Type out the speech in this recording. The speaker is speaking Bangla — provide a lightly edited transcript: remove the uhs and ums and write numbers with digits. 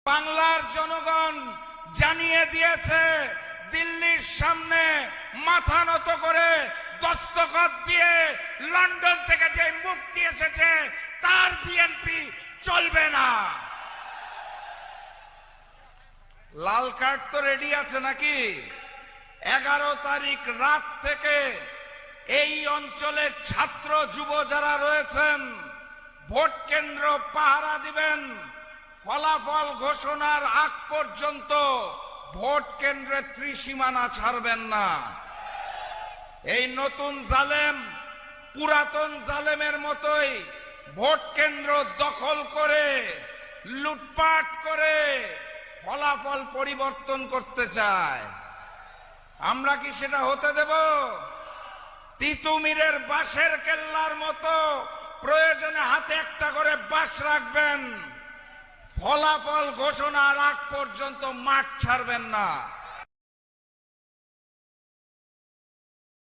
বাংলার জনগণ জানিয়ে দিয়েছে দিল্লির সামনে মাথা নত করে দস্তখত দিয়ে লন্ডন থেকে যে মুফতি এসেছে তার বিএনপি চলবে না। লাল কার্ড তো রেডি আছে নাকি? 11 তারিখ রাত থেকে এই অঞ্চলে ছাত্র যুব যারা রয়েছেন ভোট কেন্দ্র পাহারা দিবেন। ফলাফল ঘোষণার আগ পর্যন্ত ভোট কেন্দ্রে ত্রিসীমানা ছাড়বেন না। এই নতুন জালেম পুরাতন জালেমের মতোই ভোট কেন্দ্র দখল করে লুটপাট করে ফলাফল পরিবর্তন করতে চায়। আমরা কি সেটা হতে দেব? তিতুমিরের বাঁশের কেল্লার মতো প্রয়োজনে হাতে একটা করে বাঁশ রাখবেন, ফলাফল ঘোষণার আগ পর্যন্ত মাঠ ছাড়বেন না।